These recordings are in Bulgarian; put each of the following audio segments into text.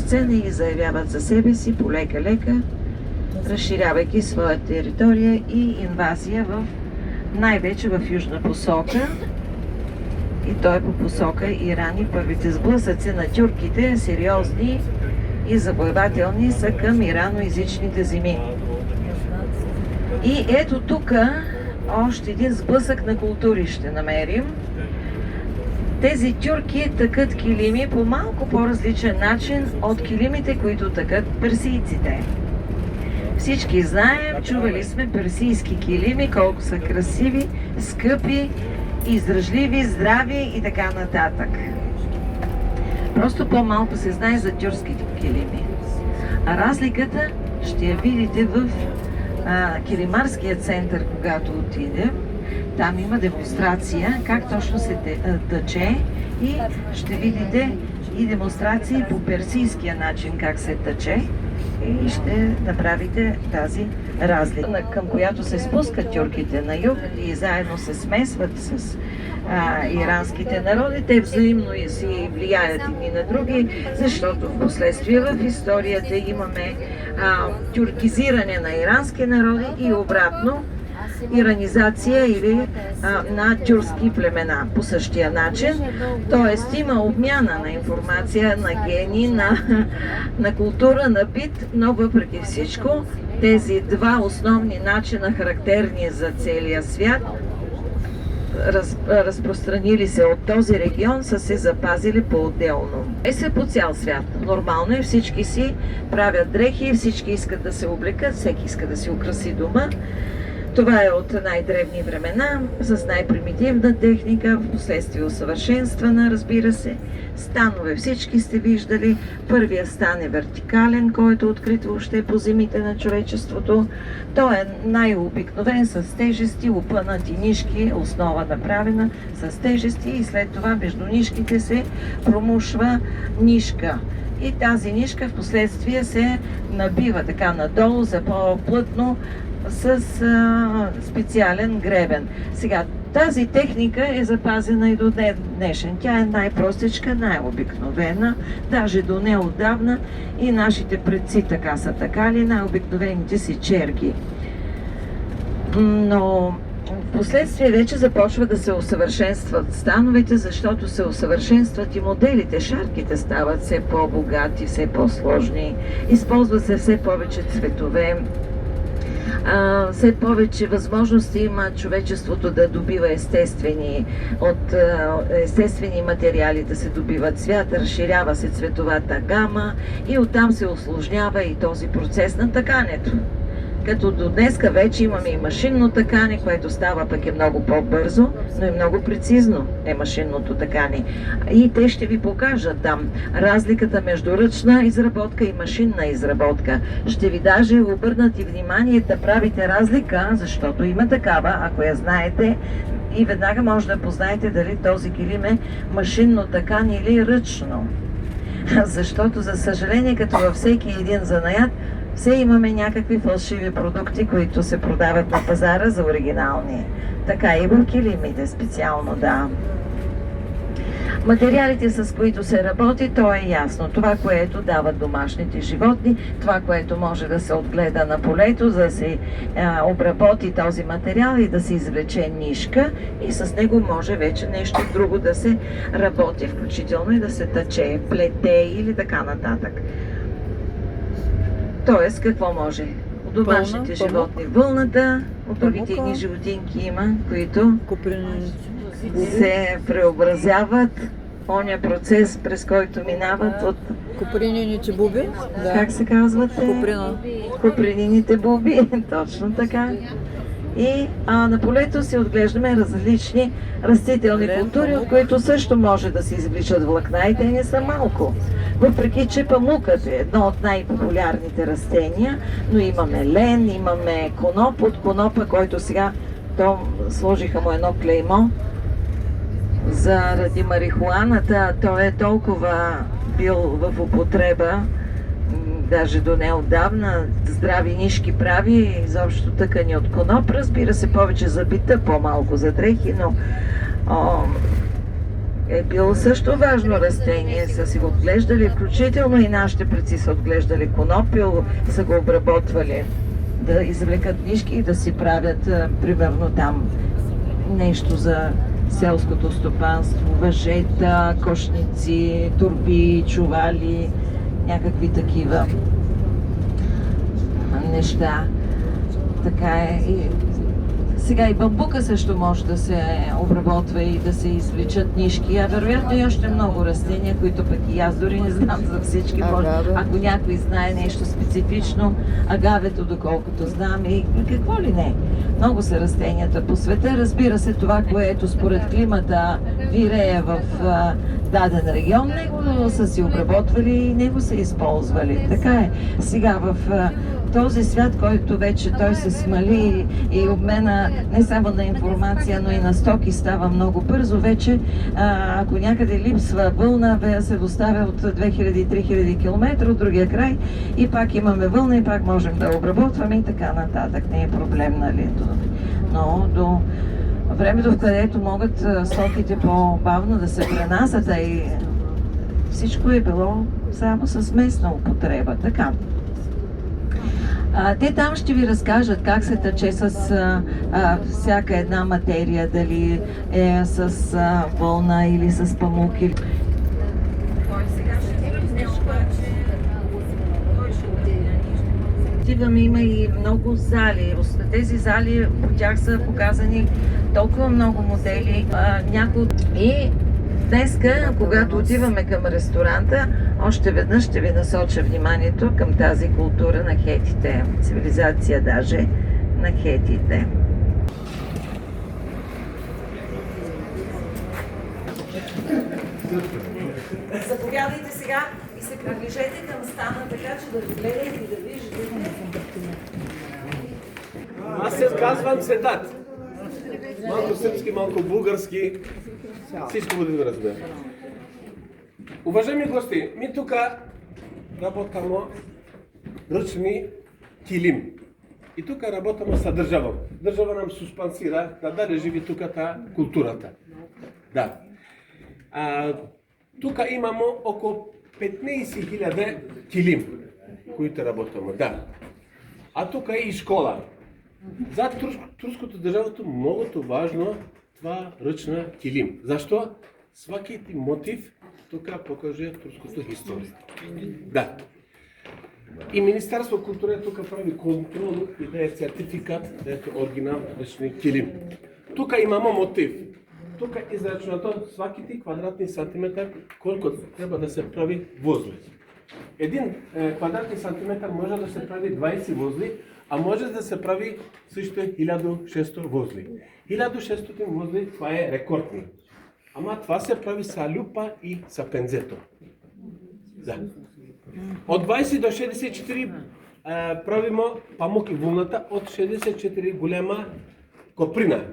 сцена и заявяват за себе си полека-лека, разширявайки своя територия и инвазия най-вече в южна посока. И той по посока Иран, и първите сблъсъци на тюрките, сериозни и завоевателни, са към ираноязичните земи. И ето тук още един сблъсък на култури ще намерим. Тези тюрки тъкат килими по малко по-различен начин от килимите, които тъкат персийците. Всички знаем, чували сме персийски килими, колко са красиви, скъпи, издръжливи, здрави и така нататък. Просто по-малко се знае за тюркските килими. А разликата ще я видите в килимарския център, когато отидем. Там има демонстрация как точно се тъче и ще видите и демонстрации по персийския начин как се тъче и ще направите тази разлика, към която се спускат тюрките на юг и заедно се смесват с иранските народи. Те взаимно си влияят едни на други, защото в последствие в историята имаме тюркизиране на ирански народи и обратно иранизация или на тюркски племена по същия начин. Тоест има обмяна на информация, на гени, на култура, на бит, но въпреки всичко тези два основни начина, характерни за целия свят, разпространили се от този регион, са се запазили по-отделно. Са по цял свят. Нормално е, всички си правят дрехи, всички искат да се облекат, всеки иска да си украси дома. Това е от най-древни времена, с най-примитивна техника, в последствие усъвършенствана, разбира се. Станове всички сте виждали. Първия стан е вертикален, който е открит въобще по земите на човечеството. Той е най-обикновен, с тежести, опънати нишки, основа направена с тежести и след това между нишките се промушва нишка. И тази нишка в последствие се набива така надолу за по-плътно с специален гребен. Сега, тази техника е запазена и до днешен. Тя е най-простичка, най-обикновена, даже до неотдавна и нашите предци така са такали, най-обикновените си черги. Но в последствие вече започва да се усъвършенстват становете, защото се усъвършенстват и моделите. Шарките стават все по-богати, все по-сложни, използват се все повече цветове. Все повече възможности има човечеството да добива естествени материали, да се добива цвят, разширява се цветовата гама и оттам се усложнява и този процес на тъкането. Като до днеска вече имаме и машинно тъкане, което става пък е много по-бързо, но и много прецизно е машинното тъкане. И те ще ви покажат там разликата между ръчна изработка и машинна изработка. Ще ви даже обърнат и внимание да правите разлика, защото има такава, ако я знаете, и веднага може да познаете дали този килим е машинно тъкан или ръчно. Защото, за съжаление, като във всеки един занаят, все имаме някакви фалшиви продукти, които се продават на пазара за оригинални. Така и в килимите специално, да. Материалите, с които се работи, то е ясно. Това, което дават домашните животни, това, което може да се отгледа на полето, за да се обработи този материал и да се извлече нишка и с него може вече нещо друго да се работи, включително и да се тъче, плете или така нататък. Тоест, какво може? От домашните животни вълната, от другите едни животинки има, които се преобразяват, оня процес, през който минават от... Купринините буби? Да. Как се казват? Купринините буби, точно така. И на полето си отглеждаме различни растителни култури, от които също може да се извличат влакна и те не са малко. Въпреки че памукът е едно от най-популярните растения, но имаме лен, имаме коноп от конопа, който сега сложиха му едно клеймо заради марихуаната. Той е толкова бил в употреба, даже до неотдавна, здрави нишки прави, изобщо тъкани от коноп, разбира се, повече за бита, по-малко за дрехи, но е било също важно растение, са си го отглеждали, включително и нашите предци са отглеждали конопил, са го обработвали, да извлекат нишки и да си правят, примерно там, нещо за селското стопанство, въжета, кошници, турби, чували, някакви такива неща. Така е. Сега и бамбука също може да се обработва и да се извличат нишки, а вероятно и още много растения, които пък и аз дори не знам за всички. Ако някой знае нещо специфично, агавето, доколкото знам, и какво ли не. Много са растенията по света. Разбира се, това, което според климата вирее в даден регион, него са си обработвали и него са използвали. Така е. Сега в този свят, който вече той се смали и обмена не само на информация, но и на стоки става много бързо, вече ако някъде липсва вълна, се доставя от 2000-3000 км от другия край и пак имаме вълна и пак можем да обработваме и така нататък. Не е проблем, нали? Но до времето, в където могат стоките по-бавно да се пренасят, и всичко е било само с местна употреба. Така. Те там ще ви разкажат как се тъче с всяка една материя, дали е с вълна или с памук. Има и много зали. Тези зали, по тях са показани толкова много модели. И днеска, когато отиваме към ресторанта, още веднъж ще ви насоча вниманието към тази култура на хетите, цивилизация даже на хетите. Заповядайте сега и се приближете към стана, така че да ви гледате и да виждате. Аз се казвам Седат. Малко сръбски, малко български. Всичко буде да разбера. Уважаеми гости, ми тук работаме ръчни килим. И тук работаме с държава. Държава нам суспансира да даде живи тук културата. Да. Тук имаме около 15,000 килим, които работаме. Да. А тук е и школа. За турското държавото много важно това ръчна килим. Защо? Всеки мотив тук покаже турското история. Да. И Министерство култура тук прави контрол и да е сертификат, да е оригинал ръчни килим. Тук имаме мотив. Тук е изречено всеки квадратни сантиметър, колко трябва да се прави возли. Един квадратни сантиметър може да се прави 20 возли, а може да се прави също 1600 возли. 1600 возли, това е рекордни. Ама това се прави с люпа и с пензето. Да. От 20 до 64 правимо памук и вълната, от 64 голяма коприна.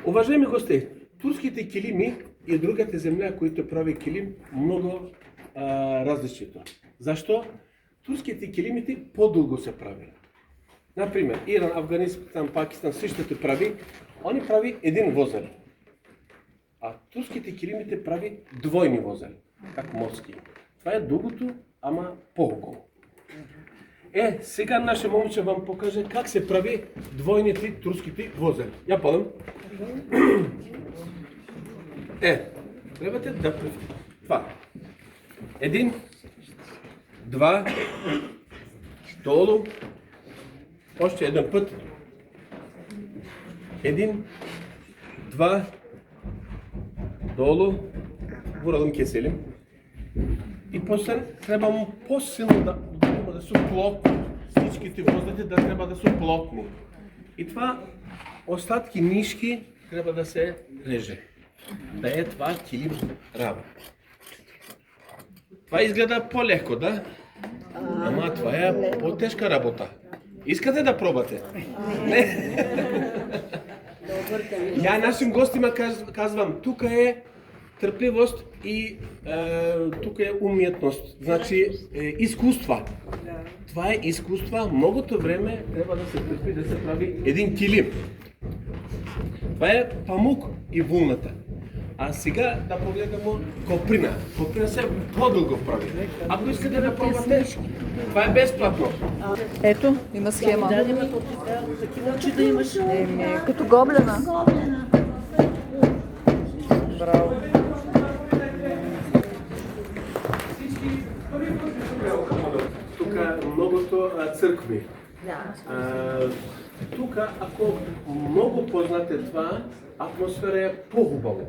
Уважаеми гости, турските килими и другата земя, които прави килим, много различито. Защо? Турските килимите по-дълго се прави. Например, Иран, Афганистан, Пакистан същото прави, они прави един возел. А турските килимите прави двойни возели, как морски. Това е дългото, ама по-хубаво. Сега наша момиче вам покаже как се прави двойните турските возели. Я подам. Трябвате да прави това. Един, два, долу, още един път. Един, два, долу, вурадам кеселим. И после трябва му по-силно да са плотни. Всичките возлите да трябва да са плотни. И това остатки нишки трябва да се реже. Да е това килим работа. Това изгледа по-леко, да? Ама това е по-тежка работа. Искате да пробате? Не? Я нашим гостима казвам, тук е търпливост и тук е умиятност. Значи изкуства. Това е изкуства. Многото време трябва да се търпи да се прави един килим. Това е памук и вълната. А сега да погледнемо коприна. Коприна се по-дълго прави. Ако искате да пробвате, това е безплатно. Ето, има схема. Да, има такива очи да имаш. Като гоблена. Браво. Тук многото църкви. Тук, ако много познате това, атмосфера е по-хубаво.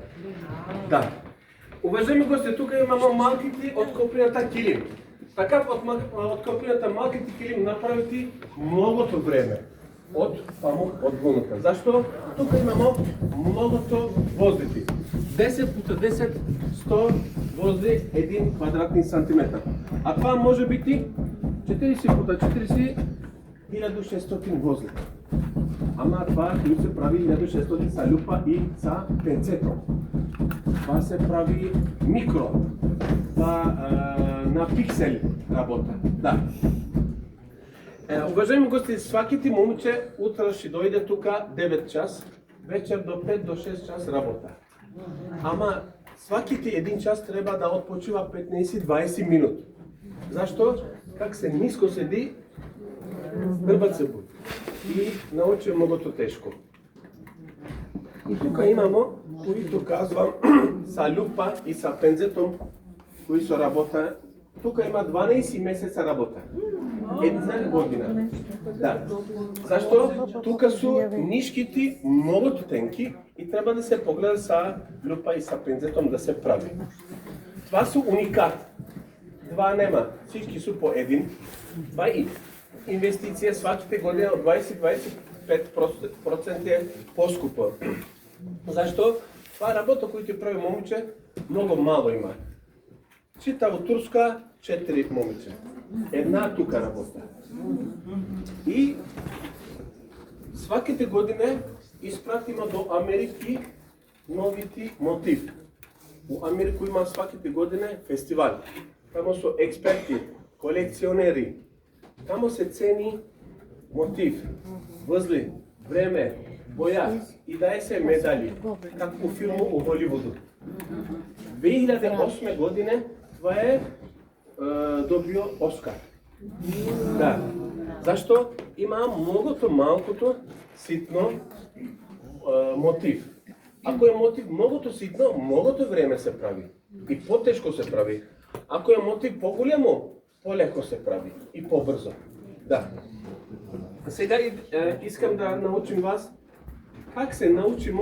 Да. Уважаеми гости, тук имаме малките от коприната килим. Така от коприната малките килим направите многото време от памук от вълната. Защо? Тук имаме многото воздухи. 10 по 10, 100 возди 1 квадратни сантиметър. А това може biti 40 по 40, 1600 возли. Ама това, които се прави 1600 са люпа и са пенцето. Това се прави микро. Това на пиксели работа. Да. Уважаеми гости, сваките момиче утре ще дойде тук 9 час, вечер до 5 до 6 час работа. Ама сваките 1 час трябва да отпочива 15-20 минути. Защо? Как се ниско седи, гърбът се буди. И научи многото тежко. И тук имаме, които казвам, са люпа и са пензетом, които са работа. Тук има 12 месеца работа. Една година. Да. Защо? Тук са нишките многото тенки и трябва да се погледа са люпа и са пензетом да се прави. Това са уникат. Това нема. Всички са по един. Това е инвестиция сваките година от 20-25% е по-скупа. Защо? Това работа, която прави момиче, много мало има. Чита от Турска 4 момиче. Една тук работа. И сваките година изпратима до Америки новите мотив. У Америку има сваките година фестивал. Тамо са експерти, колекционери. Тамо се цени мотив, възли, време, боя и дай се медали, както филму у Холивуду. 2008 година това е добил Оскар. Да. Защо? Има многото малкото ситно мотив. Ако е мотив многото ситно, многото време се прави и по-тежко се прави. Ако е мотив по-голямо, по-леко се прави и по-бързо. Да. Сега искам да научим вас как се научим.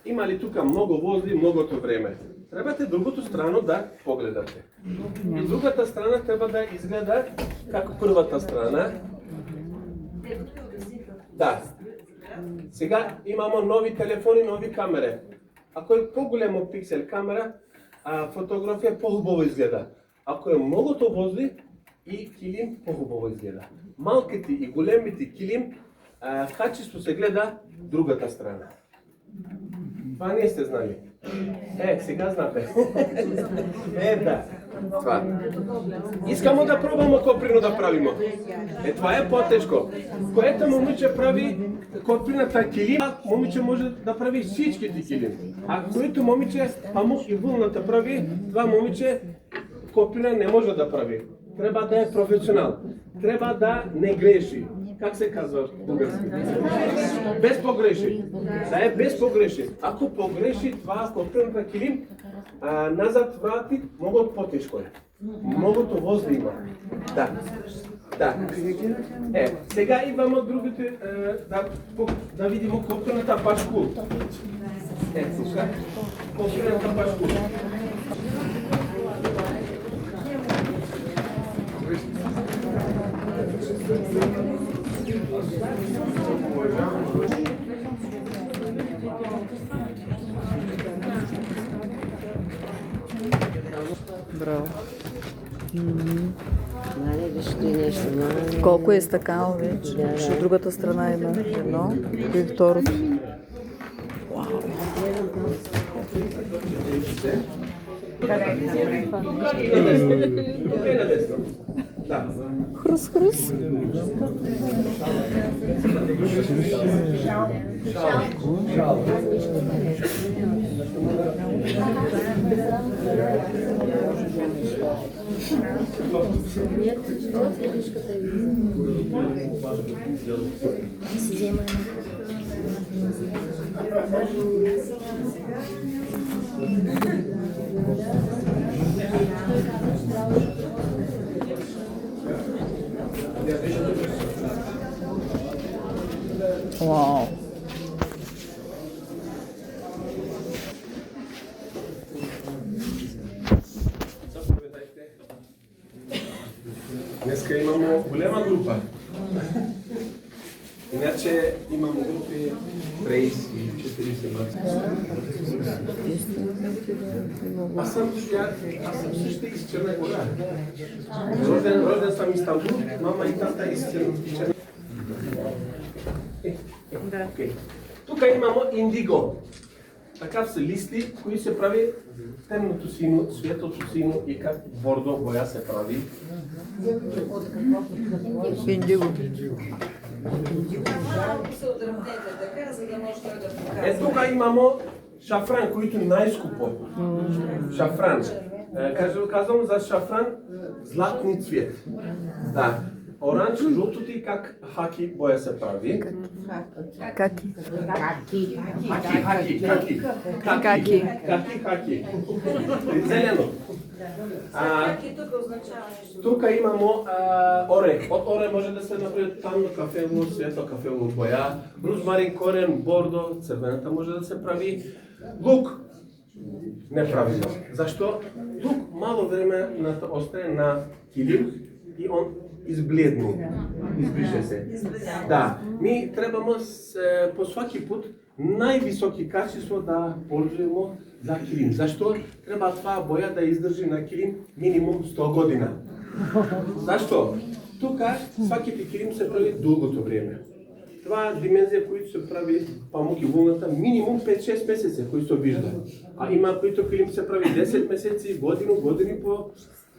Има ли тук много возли, многото време? Трябвате другото страна да погледате. И другата страна трябва да изгледа как първата страна. Да. Сега имаме нови телефони, нови камери. Ако е по-голямо пиксел камера, фотография по-хубаво изгледа. Ако е многото возли и килим, по-хубаво изгледа. Малките и големите килим, качество се гледа другата страна. Това не сте знали. Сега знате. Да. Това. Искаме да пробваме коприно да правимо. Това е по-тежко. Което момиче прави коприната килим, момиче може да прави всичките килим. А което момиче памук и вълната прави, това момиче коприна не може да прави. Трябва да е професионал. Трябва да не греши. Как се казва български? Без погреши. Да е без погреши. Ако погреши това коприната килим, назад врати много по-тежко е. Многото возли има. Да. Да. Сега идваме от другите, да видим коприната пашкул. Тук. Коприната пашкул. Браво. Нали, виж ти нещо, Колко е стакан вече? От другата страна има едно и второто. Вау. Хрус, хрус. Вау. Днеска имamo голема група. Иначе имам групи 30 и 40 мача. Аз съм също из Черна гора. Роден съм в Истанбул, мама и тата из Черна. Okay. Тук имamo индиго. Такав са листи, които се прави темното сино, светлото сино и как бордо боя се прави. Индиго. Се отдръпнете така, за да може той да покаже. Тук имamo шафран, който е най-скупо. Шафран. Казвам за шафран златни цвет. Да. Оранж, жълтото и как хаки боя се прави. Каки. Хаки. Зелено. Хаки тук означава нещо. Тук имamo орех. От орех може да се направи тъмно кафево, светло кафево боя. Розмарин, корен, бордо, цървената може да се прави. Лук. Неправилно. Защо? Лук мало време остане на килим и он избледни. Избрише се. Да. Ми трябваме по всеки път най-високи качества да ползваме за килим. Защо? Трябва това боя да издържи на килим минимум 100 година. Защо? Тук всяките килим се прави дългото време. Това е димензия, която се прави памук и вълната минимум 5-6 месеца, които се вижда. А има които килим се прави 10 месеци, години по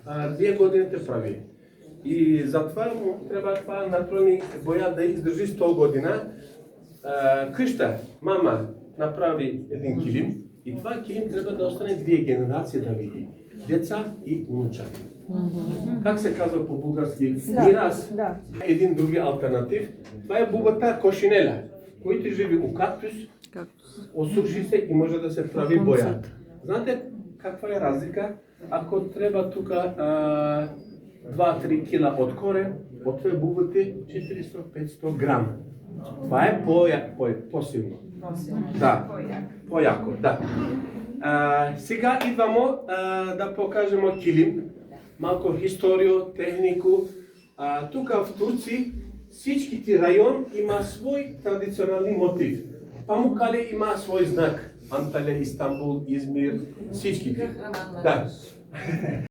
2 години те прави. И затова му трябва това натурални боя да издържи 100 година. Къща, мама направи един килим и това килим трябва да остане 2 генерации да види. Деца и внучата. Как се казва по български? Мирас. Един други алтернатив. Това е бубата кошинеля, който живи у кактус, осуши се и може да се прави боя. Знаете каква е разлика? Ако трябва тук 2-3 кила от корен, от това бубате 400-500 грама. Това е по-силно. Да, по-яко, да. Сега идваме да покажем килим. Малко история, технико. Тук в Турция всичките район има свой традиционални мотив. Памукале има свой знак. Анталия, Истанбул, Измир, всичките. Да.